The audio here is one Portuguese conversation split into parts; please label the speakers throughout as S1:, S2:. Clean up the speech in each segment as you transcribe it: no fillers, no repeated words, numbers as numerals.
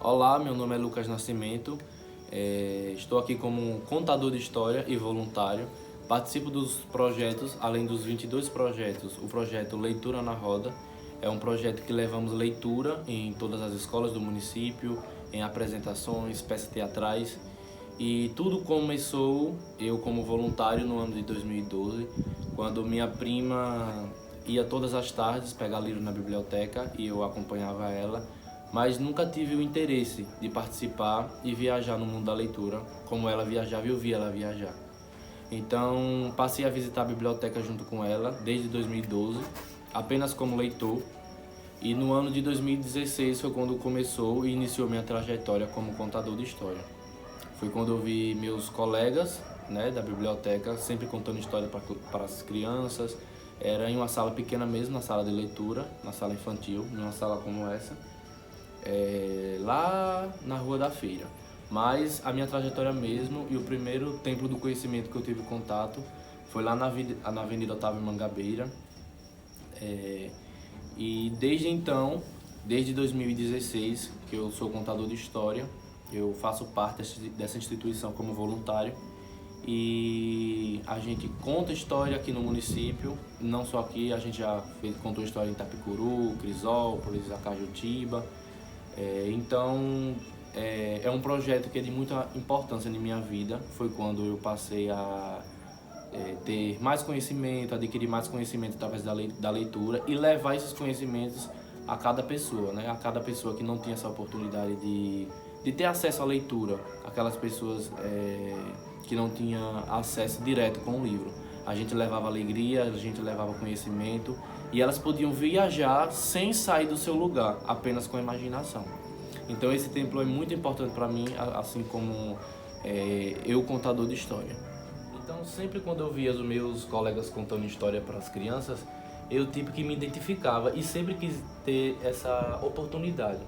S1: Olá, meu nome é Lucas Nascimento, estou aqui como contador de história e voluntário. Participo dos projetos, além dos 22 projetos, o projeto Leitura na Roda. É um projeto que levamos leitura em todas as escolas do município, em apresentações, peças teatrais. E tudo começou, eu como voluntário, no ano de 2012, quando minha prima ia todas as tardes pegar livro na biblioteca e eu acompanhava ela, mas nunca tive o interesse de participar e viajar no mundo da leitura, como ela viajava e eu via ela viajar. Então passei a visitar a biblioteca junto com ela desde 2012, apenas como leitor, e no ano de 2016 foi quando começou e iniciou minha trajetória como contador de história. Foi quando eu vi meus colegas, né, da biblioteca sempre contando história para as crianças. Era em uma sala pequena mesmo, na sala de leitura, na sala infantil, numa sala como essa, lá na Rua da Feira. Mas a minha trajetória mesmo e o primeiro templo do conhecimento que eu tive contato foi lá na Avenida Otávio Mangabeira. E desde então, desde 2016, que eu sou contador de história, eu faço parte dessa instituição como voluntário e a gente conta história aqui no município, não só aqui, a gente já contou história em Itapicuru, Crisópolis, Acajutiba. Então é um projeto que é de muita importância na minha vida. Foi quando eu passei a ter mais conhecimento, adquirir mais conhecimento através da leitura e levar esses conhecimentos a cada pessoa, né? A cada pessoa que não tinha essa oportunidade de ter acesso à leitura, aquelas pessoas que não tinham acesso direto com o livro. A gente levava alegria, a gente levava conhecimento e elas podiam viajar sem sair do seu lugar, apenas com a imaginação. Então esse templo é muito importante para mim, assim como eu, contador de história. Então sempre quando eu via os meus colegas contando história para as crianças, eu tipo que me identificava e sempre quis ter essa oportunidade.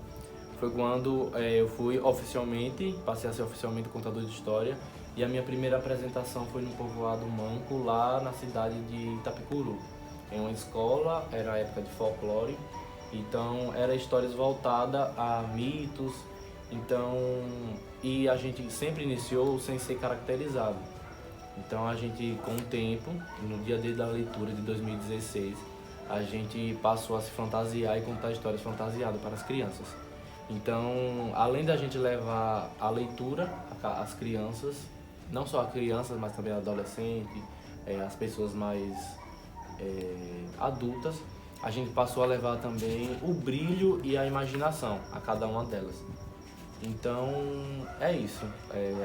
S1: Foi quando eu fui oficialmente, passei a ser oficialmente contador de história, e a minha primeira apresentação foi no povoado Manco, lá na cidade de Itapicuru. Em uma escola, era a época de folclore, então era histórias voltadas a mitos, então, e a gente sempre iniciou sem ser caracterizado. Então a gente, com o tempo, no dia D da leitura de 2016, a gente passou a se fantasiar e contar histórias fantasiadas para as crianças. Então, além da gente levar a leitura às crianças, não só as crianças, mas também adolescentes, as pessoas mais adultas, a gente passou a levar também o brilho e a imaginação a cada uma delas. Então, é isso.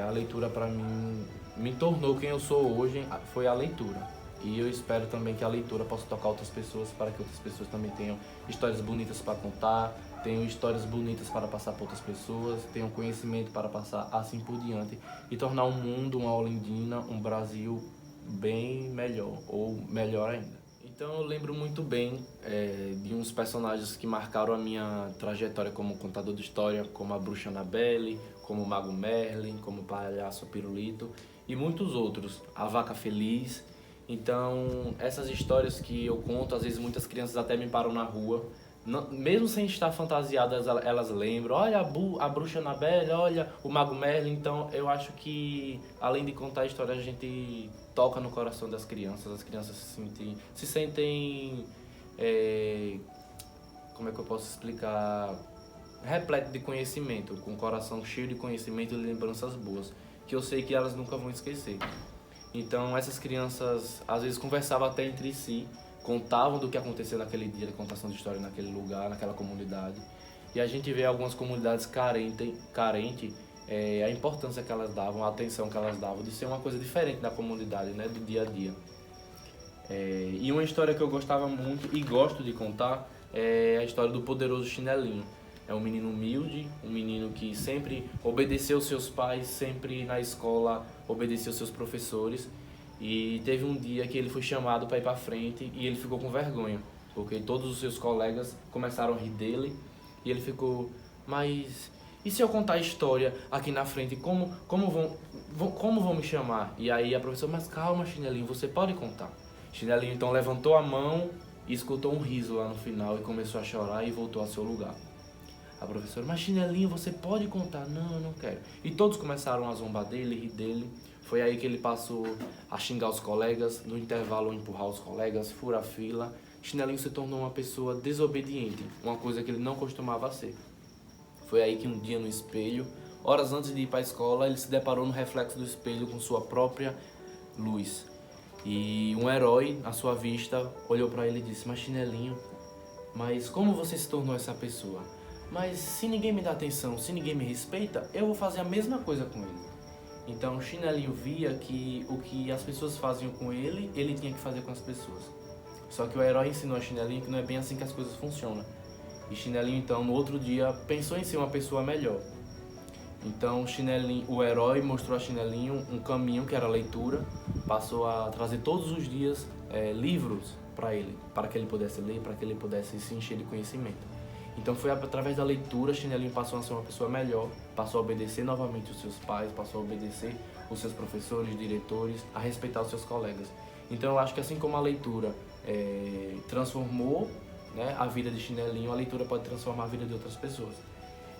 S1: A leitura para mim me tornou quem eu sou hoje, foi a leitura. E eu espero também que a leitura possa tocar outras pessoas, para que outras pessoas também tenham histórias bonitas para contar, tenham histórias bonitas para passar para outras pessoas, tenham conhecimento para passar assim por diante e tornar um mundo, uma Olindina, um Brasil bem melhor, ou melhor ainda. Então eu lembro muito bem de uns personagens que marcaram a minha trajetória como contador de história, como a Bruxa Annabelle, como o Mago Merlin, como o Palhaço Pirulito e muitos outros, a Vaca Feliz. Então essas histórias que eu conto, às vezes muitas crianças até me param na rua, mesmo sem estar fantasiadas, elas lembram, olha a Bruxa Annabelle, olha o Mago Merlin. Então eu acho que além de contar a história, a gente toca no coração das crianças, as crianças se sentem como é que eu posso explicar, repleto de conhecimento, com o coração cheio de conhecimento e lembranças boas, que eu sei que elas nunca vão esquecer. Então essas crianças às vezes conversavam até entre si, contavam do que aconteceu naquele dia de contação de história naquele lugar, naquela comunidade. E a gente vê algumas comunidades carentes, a importância que elas davam, a atenção que elas davam de ser uma coisa diferente da comunidade, né, do dia a dia. E uma história que eu gostava muito e gosto de contar é a história do Poderoso Chinelinho. É um menino humilde, um menino que sempre obedeceu seus pais, sempre na escola obedeceu seus professores. E teve um dia que ele foi chamado para ir para frente e ele ficou com vergonha, porque todos os seus colegas começaram a rir dele e ele ficou, mas e se eu contar a história aqui na frente, como vão me chamar? E aí a professora, mas calma, Chinelinho, você pode contar. Chinelinho então levantou a mão e escutou um riso lá no final e começou a chorar e voltou ao seu lugar. A professora, mas Chinelinho, você pode contar? Não, eu não quero. E todos começaram a zombar dele, rir dele. Foi aí que ele passou a xingar os colegas, no intervalo empurrar os colegas, furar fila. Chinelinho se tornou uma pessoa desobediente, uma coisa que ele não costumava ser. Foi aí que um dia no espelho, horas antes de ir para a escola, ele se deparou no reflexo do espelho com sua própria luz. E um herói, à sua vista, olhou para ele e disse, mas Chinelinho, mas como você se tornou essa pessoa? Mas se ninguém me dá atenção, se ninguém me respeita, eu vou fazer a mesma coisa com ele. Então o Chinelinho via que o que as pessoas faziam com ele, ele tinha que fazer com as pessoas. Só que o herói ensinou a Chinelinho que não é bem assim que as coisas funcionam. E Chinelinho, então, no outro dia, pensou em ser uma pessoa melhor. Então o herói mostrou a Chinelinho um caminho que era a leitura, passou a trazer todos os dias livros para ele, para que ele pudesse ler, para que ele pudesse se encher de conhecimento. Então foi através da leitura, Chinelinho passou a ser uma pessoa melhor, passou a obedecer novamente os seus pais, passou a obedecer os seus professores, diretores, a respeitar os seus colegas. Então eu acho que assim como a leitura transformou, né, a vida de Chinelinho, a leitura pode transformar a vida de outras pessoas.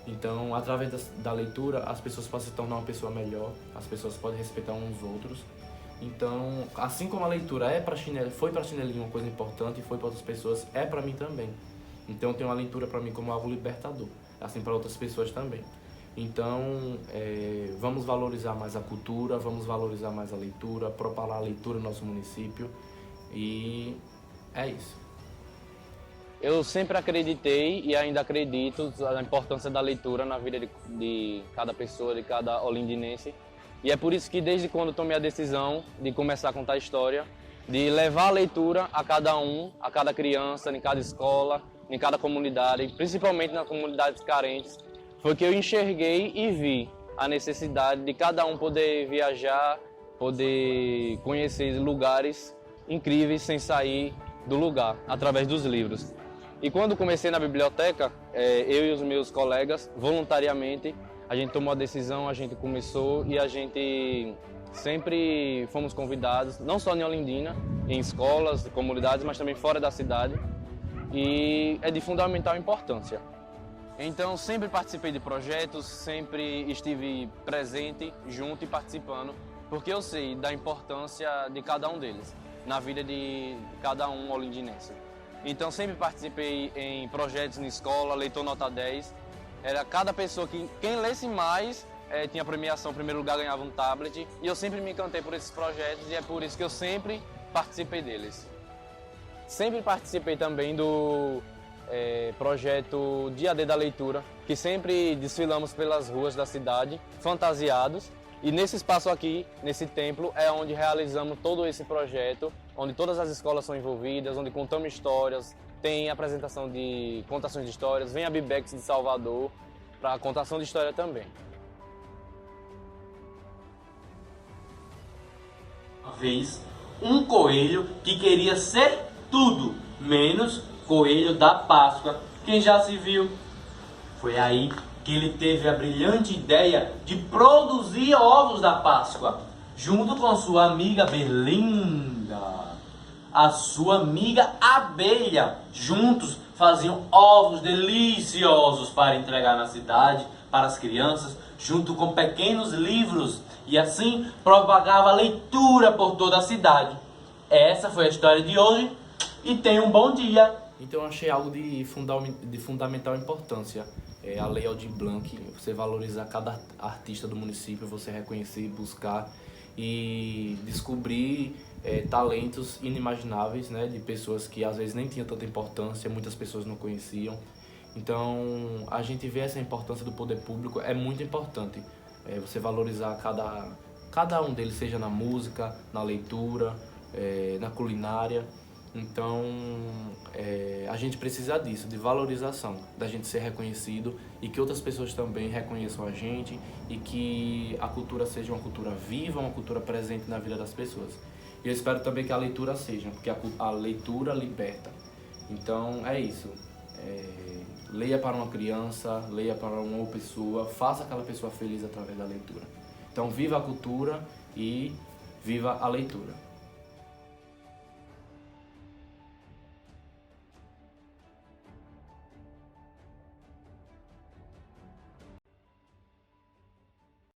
S1: Então, através da leitura, as pessoas podem se tornar uma pessoa melhor, as pessoas podem respeitar uns aos outros. Então, assim como a leitura foi para Chinelinho uma coisa importante e foi para outras pessoas, é para mim também. Então, eu tenho a leitura para mim como algo libertador, assim para outras pessoas também. Então, vamos valorizar mais a cultura, vamos valorizar mais a leitura, propagar a leitura no nosso município e é isso.
S2: Eu sempre acreditei e ainda acredito na importância da leitura na vida de cada pessoa, de cada olindinense. E é por isso que desde quando tomei a decisão de começar a contar a história, de levar a leitura a cada um, a cada criança, em cada escola, em cada comunidade, principalmente nas comunidades carentes, foi que eu enxerguei e vi a necessidade de cada um poder viajar, poder conhecer lugares incríveis sem sair do lugar, através dos livros. E quando comecei na biblioteca, eu e os meus colegas, voluntariamente, a gente tomou a decisão, a gente começou e a gente sempre fomos convidados, não só em Olindina, em escolas, comunidades, mas também fora da cidade. E é de fundamental importância. Então sempre participei de projetos, sempre estive presente, junto e participando, porque eu sei da importância de cada um deles, na vida de cada um olindinense. Então sempre participei em projetos na escola, leitor nota 10. Era cada pessoa quem lesse mais tinha premiação, em primeiro lugar ganhava um tablet. E eu sempre me encantei por esses projetos e é por isso que eu sempre participei deles. Sempre participei também do projeto Dia D da Leitura, que sempre desfilamos pelas ruas da cidade, fantasiados. E nesse espaço aqui, nesse templo, é onde realizamos todo esse projeto, onde todas as escolas são envolvidas, onde contamos histórias, tem apresentação de contações de histórias, vem a Bibex de Salvador para contação de história também.
S3: Uma vez, um coelho que queria ser tudo, menos coelho da Páscoa. Quem já se viu? Foi aí que ele teve a brilhante ideia de produzir ovos da Páscoa, junto com sua amiga Belinda, a sua amiga Abelha. Juntos faziam ovos deliciosos para entregar na cidade, para as crianças, junto com pequenos livros, e assim propagava a leitura por toda a cidade. Essa foi a história de hoje e tenha um bom dia.
S1: Então eu achei algo de fundamental importância. A Lei Aldir Blanc, você valorizar cada artista do município, você reconhecer, buscar e descobrir talentos inimagináveis, né, de pessoas que às vezes nem tinham tanta importância, muitas pessoas não conheciam. Então a gente vê essa importância do poder público, é muito importante você valorizar cada um deles, seja na música, na leitura, na culinária. Então a gente precisa disso, de valorização, da gente ser reconhecido e que outras pessoas também reconheçam a gente e que a cultura seja uma cultura viva, uma cultura presente na vida das pessoas. E eu espero também que a leitura seja, porque a leitura liberta. Então é isso, leia para uma criança, leia para uma pessoa, faça aquela pessoa feliz através da leitura. Então viva a cultura e viva a leitura.